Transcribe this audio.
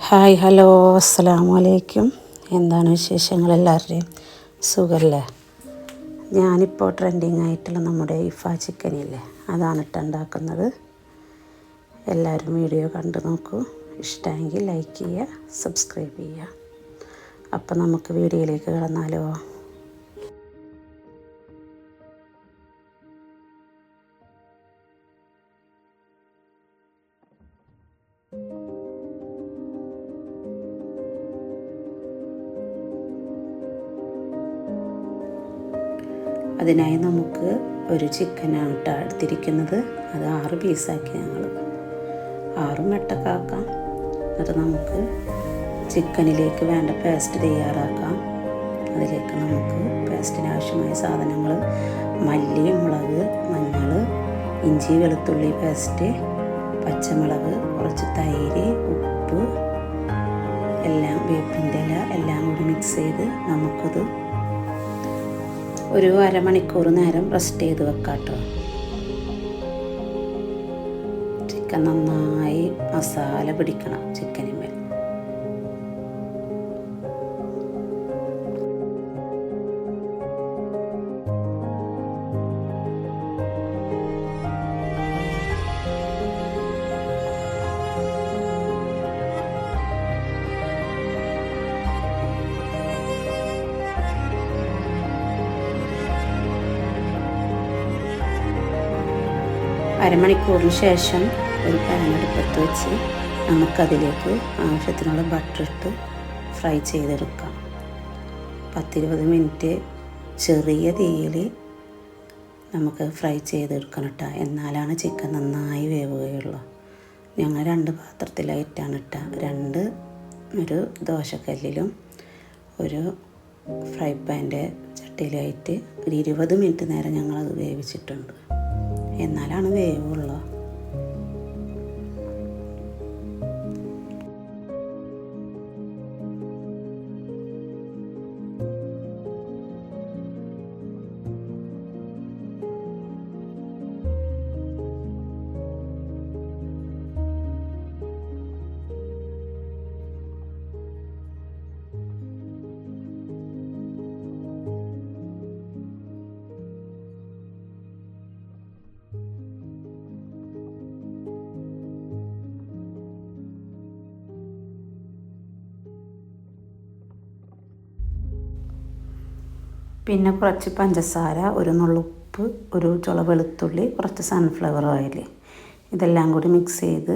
Hi hello അസ്സലാമു അലൈക്കും. എന്താണ് വിശേഷങ്ങൾ എല്ലാവരുടെയും? സുഖമല്ലേ? ഞാനിപ്പോൾ ട്രെൻഡിങ് ആയിട്ടുള്ള നമ്മുടെ ഇഫ ചിക്കനില്ലേ, അതാണ് ഉണ്ടാക്കുന്നത്. എല്ലാവരും വീഡിയോ കണ്ടു നോക്കൂ. ഇഷ്ടമെങ്കിൽ ലൈക്ക് ചെയ്യുക, സബ്സ്ക്രൈബ് ചെയ്യുക. അപ്പം നമുക്ക് വീഡിയോയിലേക്ക് കടന്നാലോ? അതിനായി നമുക്ക് ഒരു ചിക്കനാണ് എടുത്തിരിക്കുന്നത്. അത് 6 പീസാക്കി ഞങ്ങൾ 6 മെട്ടക്കാക്കാം. എന്നിട്ട് നമുക്ക് ചിക്കനിലേക്ക് വേണ്ട പേസ്റ്റ് തയ്യാറാക്കാം. അതിലേക്ക് നമുക്ക് പേസ്റ്റിന് ആവശ്യമായ സാധനങ്ങൾ: മല്ലി, മുളക്, മഞ്ഞൾ, ഇഞ്ചി വെളുത്തുള്ളി പേസ്റ്റ്, പച്ചമുളക്, കുറച്ച് തൈര്, ഉപ്പ്, എല്ലാം വേപ്പിൻ്റെ ഇല എല്ലാം കൂടി മിക്സ് ചെയ്ത് നമുക്കത് ഒരു അരമണിക്കൂർ നേരം റെസ്റ്റ് ചെയ്ത് വെക്കാം കേട്ടോ. ചിക്കൻ നന്നായി മസാല പിടിക്കണം ചിക്കനിന്മേൽ. അരമണിക്കൂറിന് ശേഷം ഒരു പാൻ അടുപ്പത്ത് വെച്ച് നമുക്കതിലേക്ക് ആവശ്യത്തിനുള്ള ബട്ടർ ഇട്ട് ഫ്രൈ ചെയ്തെടുക്കാം. 10-20 മിനിറ്റ് ചെറിയ തീയിൽ നമുക്ക് ഫ്രൈ ചെയ്തെടുക്കണം കേട്ടോ. എന്നാലാണ് ചിക്കൻ നന്നായി വേവുകയുള്ളൂ. ഞങ്ങൾ 2 പാത്രത്തിലായിട്ടാണ് ഇട്ട. ഒരു ദോശക്കല്ലിലും ഒരു ഫ്രൈ പാൻ്റെ ചട്ടിയിലായിട്ട് ഒരു 20 മിനിറ്റ് നേരം ഞങ്ങളത് വേവിച്ചിട്ടുണ്ട്. എന്നാലാണ് വേവുള്ളൂ. പിന്നെ കുറച്ച് പഞ്ചസാര, ഒരു നുള്ളുപ്പ്, ഒരു ചുള വെളുത്തുള്ളി, കുറച്ച് സൺഫ്ലവർ ഓയിൽ, ഇതെല്ലാം കൂടി മിക്സ് ചെയ്ത്